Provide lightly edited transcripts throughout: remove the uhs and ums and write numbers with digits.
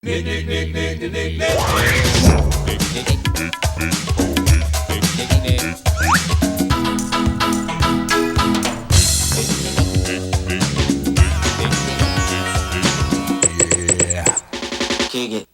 Kick it.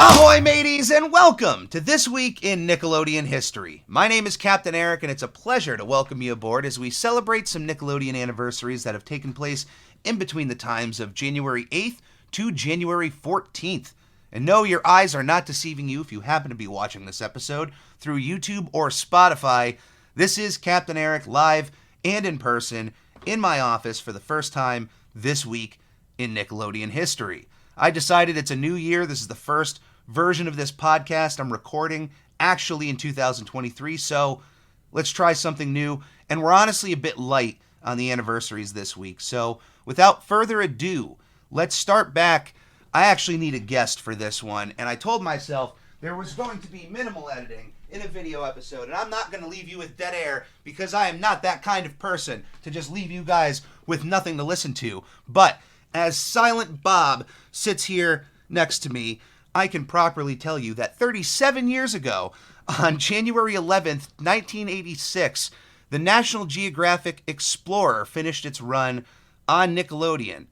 Ahoy, mateys, and welcome to This Week in Nickelodeon History. My name is Captain Eric, and it's a pleasure to welcome you aboard as we celebrate some Nickelodeon anniversaries that have taken place in between the times of January 8th to January 14th. And no, your eyes are not deceiving you if you happen to be watching this episode through YouTube or Spotify. This is Captain Eric live and in person in my office for the first time this week in Nickelodeon history. I decided it's a new year. This is the first version of this podcast I'm recording actually in 2023, so let's try something new. And we're honestly a bit light on the anniversaries this week. So without further ado, let's start back. I actually need a guest for this one, and I told myself there was going to be minimal editing in a video episode, and I'm not going to leave you with dead air because I am not that kind of person to just leave you guys with nothing to listen to. But as Silent Bob sits here next to me, I can properly tell you that 37 years ago, on January 11th, 1986, the National Geographic Explorer finished its run on Nickelodeon.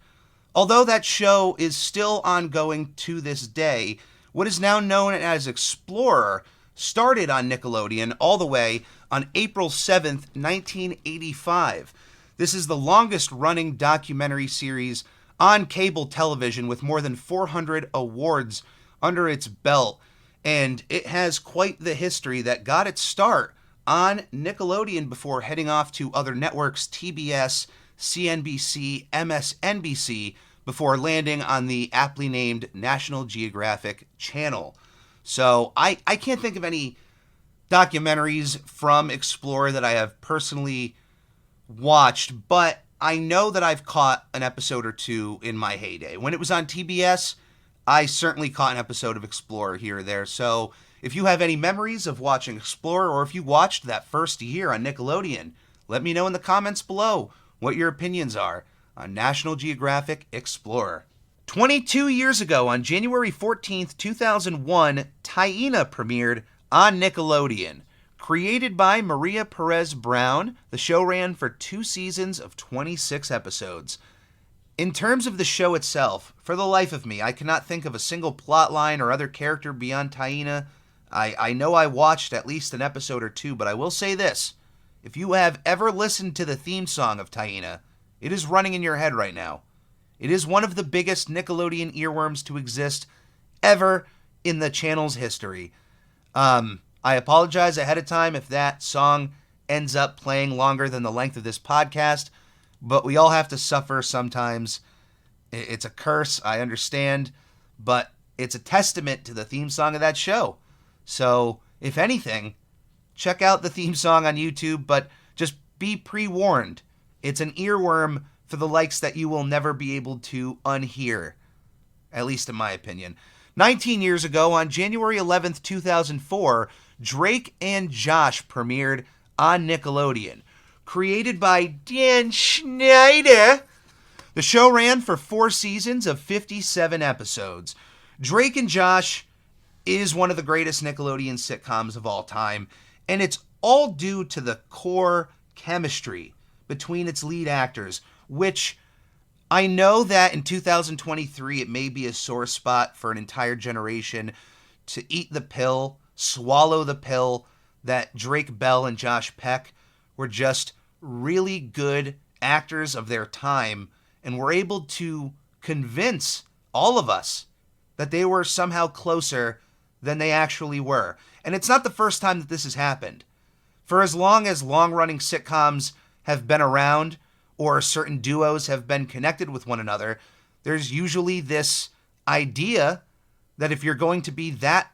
Although that show is still ongoing to this day, what is now known as Explorer started on Nickelodeon all the way on April 7th, 1985. This is the longest-running documentary series on cable television with more than 400 awards under its belt, and it has quite the history that got its start on Nickelodeon before heading off to other networks, TBS, CNBC, MSNBC, before landing on the aptly named National Geographic Channel. So I can't think of any documentaries from Explorer that I have personally watched, but I know that I've caught an episode or two in my heyday. When it was on TBS, I certainly caught an episode of Explorer here or there. So if you have any memories of watching Explorer, or if you watched that first year on Nickelodeon, let me know in the comments below what your opinions are on National Geographic Explorer. 22 years ago, on January 14th, 2001, Taina premiered on Nickelodeon. Created by Maria Perez Brown, the show ran for 2 seasons of 26 episodes. In terms of the show itself, for the life of me, I cannot think of a single plotline or other character beyond Taina. I know I watched at least an episode or two, but I will say this. If you have ever listened to the theme song of Taina, it is running in your head right now. It is one of the biggest Nickelodeon earworms to exist ever in the channel's history. I apologize ahead of time if that song ends up playing longer than the length of this podcast, but we all have to suffer sometimes. It's a curse, I understand, but it's a testament to the theme song of that show. So, if anything, check out the theme song on YouTube, but just be pre-warned. It's an earworm for the likes that you will never be able to unhear, at least in my opinion. 19 years ago, on January 11th, 2004, Drake and Josh premiered on Nickelodeon. Created by Dan Schneider, the show ran for 4 seasons of 57 episodes. Drake and Josh is one of the greatest Nickelodeon sitcoms of all time, and it's all due to the core chemistry between its lead actors, which I know that in 2023 it may be a sore spot for an entire generation to eat the pill, swallow the pill, that Drake Bell and Josh Peck were just really good actors of their time and were able to convince all of us that they were somehow closer than they actually were. And it's not the first time that this has happened. For as long as long-running sitcoms have been around, or certain duos have been connected with one another, there's usually this idea that if you're going to be that,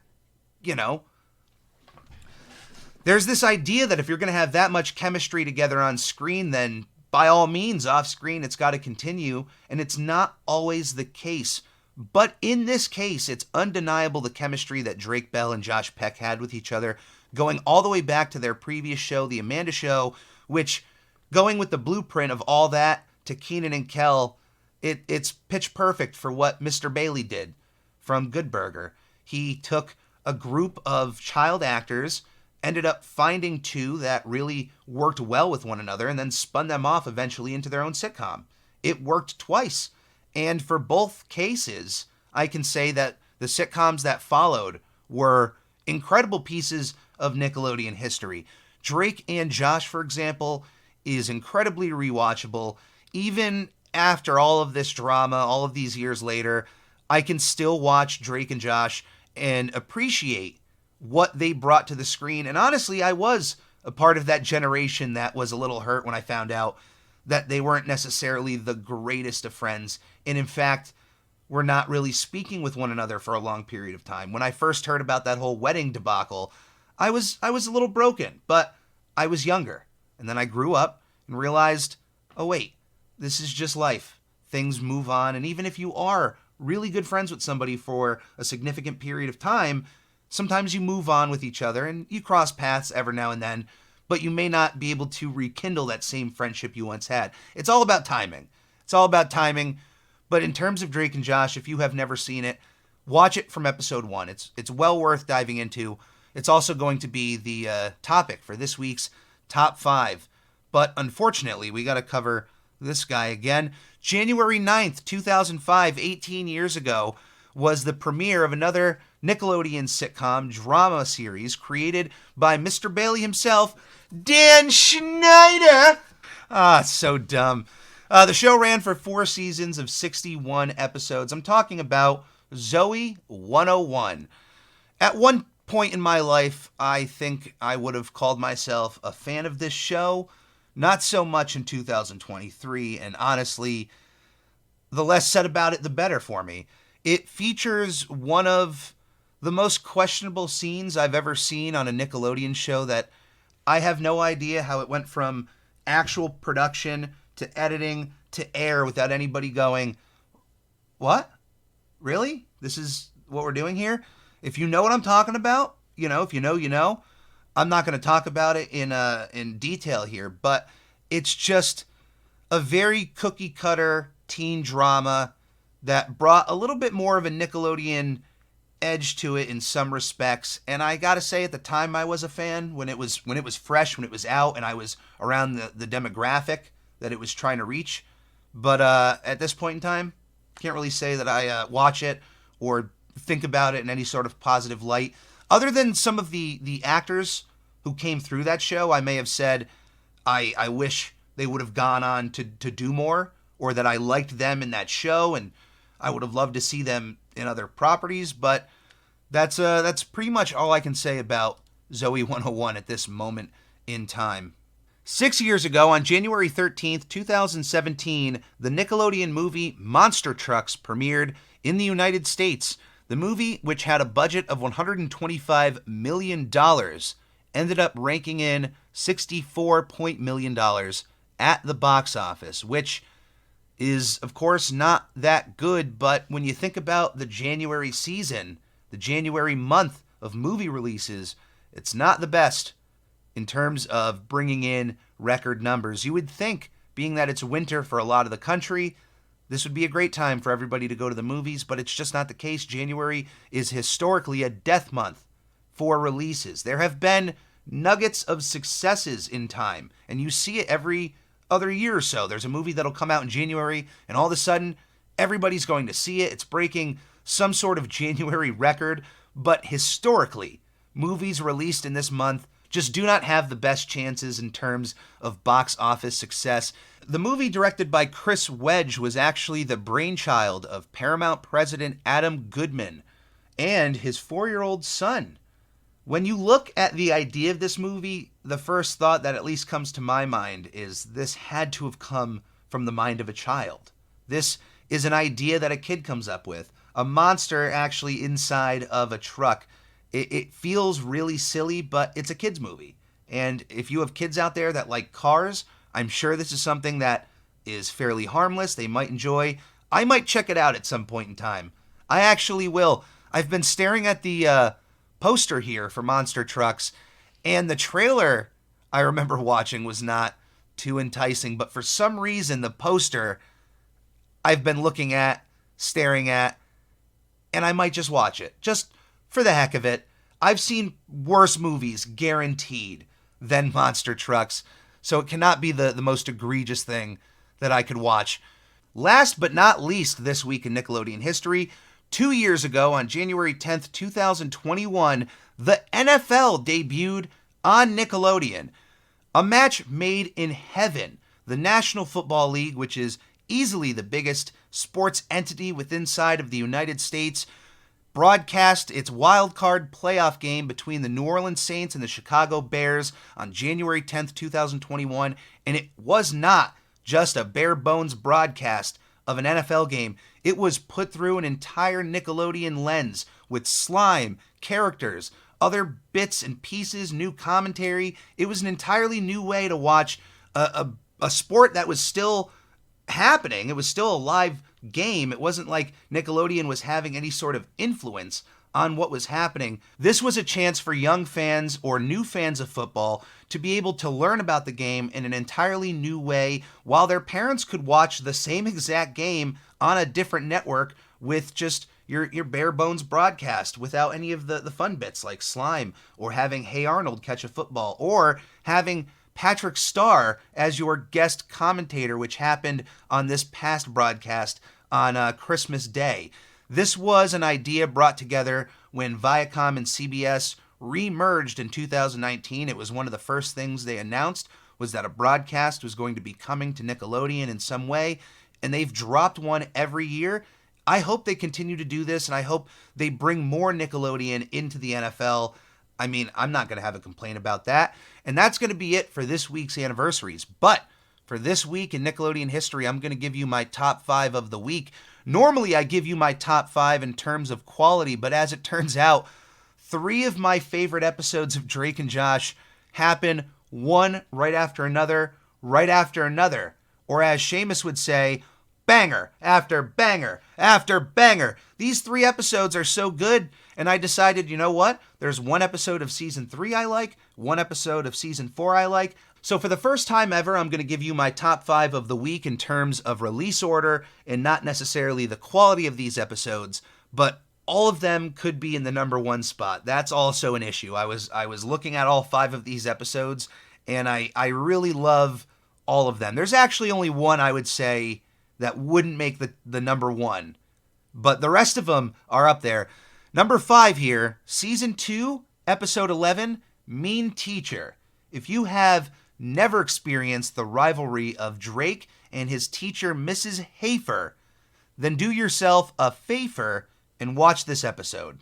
there's this idea that if you're going to have that much chemistry together on screen, then by all means, off screen, it's got to continue. And it's not always the case. But in this case, it's undeniable the chemistry that Drake Bell and Josh Peck had with each other, going all the way back to their previous show, The Amanda Show, which, going with the blueprint of all that to Keenan and Kel, it's pitch perfect for what Mr. Bailey did from Good Burger. He took a group of child actors, ended up finding two that really worked well with one another, and then spun them off eventually into their own sitcom. It worked twice. And for both cases, I can say that the sitcoms that followed were incredible pieces of Nickelodeon history. Drake and Josh, for example, is incredibly rewatchable. Even after all of this drama, all of these years later, I can still watch Drake and Josh and appreciate what they brought to the screen. And honestly, I was a part of that generation that was a little hurt when I found out that they weren't necessarily the greatest of friends, and in fact, were not really speaking with one another for a long period of time. When I first heard about that whole wedding debacle, I was a little broken, but I was younger. And then I grew up and realized, oh wait, this is just life. Things move on, and even if you are really good friends with somebody for a significant period of time, sometimes you move on with each other and you cross paths every now and then, but you may not be able to rekindle that same friendship you once had. It's all about timing. It's all about timing. But in terms of Drake and Josh, if you have never seen it, watch it from episode 1. It's well worth diving into. It's also going to be the topic for this week's Top 5. But unfortunately, we got to cover this guy again. January 9th, 2005, 18 years ago, was the premiere of another Nickelodeon sitcom drama series created by Mr. Bailey himself, Dan Schneider. So dumb. The show ran for 4 seasons of 61 episodes. I'm talking about Zoey 101. At one point in my life, I think I would have called myself a fan of this show. Not so much in 2023, and honestly, the less said about it, the better for me. It features one of the most questionable scenes I've ever seen on a Nickelodeon show that I have no idea how it went from actual production to editing to air without anybody going, what? Really? This is what we're doing here? If you know what I'm talking about, if you know, you know. I'm not going to talk about it in detail here, but it's just a very cookie cutter teen drama that brought a little bit more of a Nickelodeon edge to it in some respects. And I gotta say, at the time I was a fan, when it was fresh, when it was out, and I was around the demographic that it was trying to reach. But at this point in time, can't really say that I watch it or think about it in any sort of positive light. Other than some of the actors who came through that show, I may have said I wish they would have gone on to do more, or that I liked them in that show and I would have loved to see them in other properties. But that's pretty much all I can say about Zoey 101 at this moment in time. 6 years ago, on January 13th, 2017, the Nickelodeon movie Monster Trucks premiered in the United States. The movie, which had a budget of $125 million, ended up ranking in $64 million at the box office, which is, of course, not that good. But when you think about the January season, the January month of movie releases, it's not the best in terms of bringing in record numbers. You would think, being that it's winter for a lot of the country, this would be a great time for everybody to go to the movies, but it's just not the case. January is historically a death month for releases. There have been nuggets of successes in time, and you see it every other year or so. There's a movie that'll come out in January, and all of a sudden, everybody's going to see it. It's breaking some sort of January record, but historically, movies released in this month just do not have the best chances in terms of box office success. The movie, directed by Chris Wedge, was actually the brainchild of Paramount president Adam Goodman and his 4-year-old son. When you look at the idea of this movie, the first thought that at least comes to my mind is this had to have come from the mind of a child. This is an idea that a kid comes up with. A monster actually inside of a truck. It feels really silly, but it's a kid's movie. And if you have kids out there that like cars, I'm sure this is something that is fairly harmless. They might enjoy. I might check it out at some point in time. I actually will. I've been staring at the poster here for Monster Trucks, and the trailer I remember watching was not too enticing, but for some reason the poster I've been looking at, staring at, and I might just watch it, just for the heck of it. I've seen worse movies, guaranteed, than Monster Trucks, so it cannot be the most egregious thing that I could watch. Last but not least this week in Nickelodeon history, 2 years ago on January 10th, 2021, the NFL debuted on Nickelodeon. A match made in heaven. The National Football League, which is easily the biggest sports entity within inside of the United States, broadcast its wild card playoff game between the New Orleans Saints and the Chicago Bears on January 10th, 2021, and it was not just a bare bones broadcast of an NFL game. It was put through an entire Nickelodeon lens with slime, characters, other bits and pieces, new commentary. It was an entirely new way to watch a sport that was still happening. It was still a live game. It wasn't like Nickelodeon was having any sort of influence on what was happening. This was a chance for young fans or new fans of football to be able to learn about the game in an entirely new way, while their parents could watch the same exact game on a different network with just your bare bones broadcast without any of the fun bits like slime or having Hey Arnold catch a football or having Patrick Starr as your guest commentator, which happened on this past broadcast on Christmas Day. This was an idea brought together when Viacom and CBS re-merged in 2019. It was one of the first things they announced was that a broadcast was going to be coming to Nickelodeon in some way, and they've dropped one every year. I hope they continue to do this, and I hope they bring more Nickelodeon into the NFL. I mean, I'm not going to have a complaint about that. And that's going to be it for this week's anniversaries. But for this week in Nickelodeon history, I'm going to give you my top 5 of the week. Normally, I give you my top 5 in terms of quality, but as it turns out, 3 of my favorite episodes of Drake and Josh happen one right after another, right after another. Or as Seamus would say, banger after banger after banger. These 3 episodes are so good, and I decided, you know what? There's one episode of Season 3 I like, one episode of Season 4 I like. So for the first time ever, I'm going to give you my top 5 of the week in terms of release order and not necessarily the quality of these episodes, but all of them could be in the number 1 spot. That's also an issue. I was looking at all 5 of these episodes, and I really love all of them. There's actually only one I would say that wouldn't make the number 1, but the rest of them are up there. Number 5 here, Season 2, Episode 11, Mean Teacher. If you have never experienced the rivalry of Drake and his teacher, Mrs. Hafer, then do yourself a favor and watch this episode.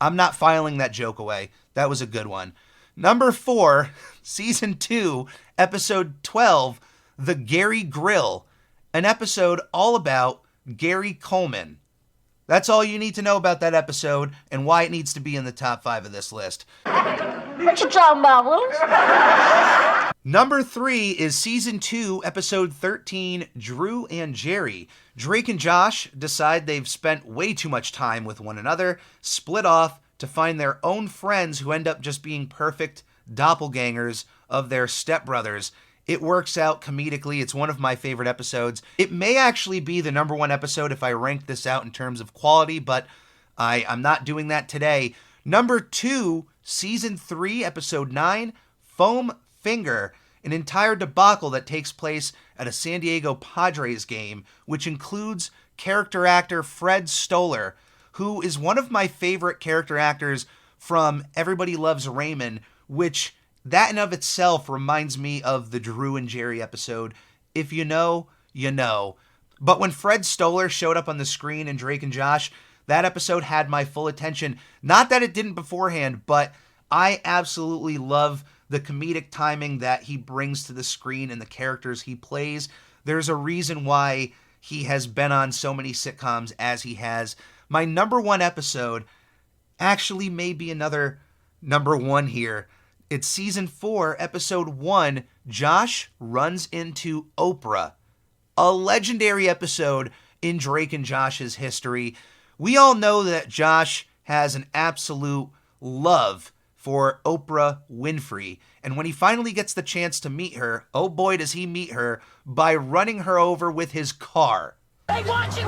I'm not filing that joke away. That was a good one. Number 4, Season 2, Episode 12, The Gary Grill, an episode all about Gary Coleman. That's all you need to know about that episode and why it needs to be in the top 5 of this list. What you talking about, Willis? Number 3 is Season 2, Episode 13, Drew and Jerry. Drake and Josh decide they've spent way too much time with one another, split off to find their own friends who end up just being perfect doppelgangers of their stepbrothers. It works out comedically. It's one of my favorite episodes. It may actually be the number 1 episode if I rank this out in terms of quality, but I'm not doing that today. Number 2, Season 3, Episode 9, Foam Finger, an entire debacle that takes place at a San Diego Padres game, which includes character actor Fred Stoller, who is one of my favorite character actors from Everybody Loves Raymond, which that in of itself reminds me of the Drew and Jerry episode. If you know, you know. But when Fred Stoller showed up on the screen in Drake and Josh, that episode had my full attention. Not that it didn't beforehand, but I absolutely love the comedic timing that he brings to the screen and the characters he plays. There's a reason why he has been on so many sitcoms as he has. My number 1 episode actually may be another number 1 here. It's Season 4, Episode 1, Josh Runs Into Oprah. A legendary episode in Drake and Josh's history. We all know that Josh has an absolute love for Oprah Winfrey, and when he finally gets the chance to meet her, oh boy does he meet her by running her over with his car. Hey, watch it!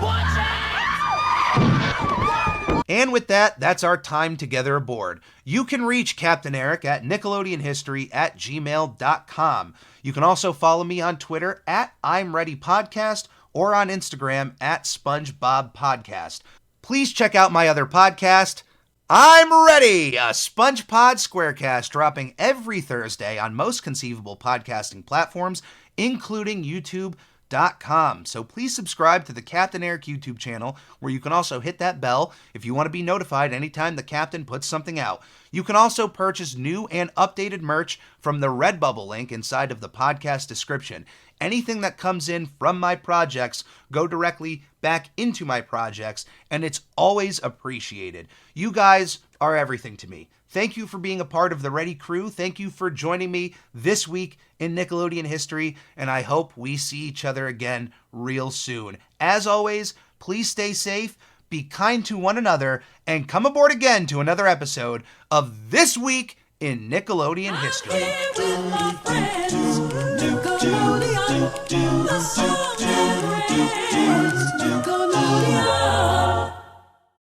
And with that, that's our time together aboard. You can reach Captain Eric at nickelodeonhistory@gmail.com. You can also follow me on Twitter at I'm Ready Podcast or on Instagram at SpongeBob Podcast. Please check out my other podcast, I'm Ready, a SpongePod Squarecast dropping every Thursday on most conceivable podcasting platforms, including YouTube.com. So please subscribe to the Captain Eric YouTube channel, where you can also hit that bell if you want to be notified anytime the Captain puts something out. You can also purchase new and updated merch from the Redbubble link inside of the podcast description. Anything that comes in from my projects go directly back into my projects, and it's always appreciated. You guys are everything to me. Thank you for being a part of the Ready crew. Thank you for joining me this week in Nickelodeon history, and I hope we see each other again real soon. As always, please stay safe, be kind to one another, and come aboard again to another episode of This Week in Nickelodeon History. I'm here with my friends, Nickelodeon.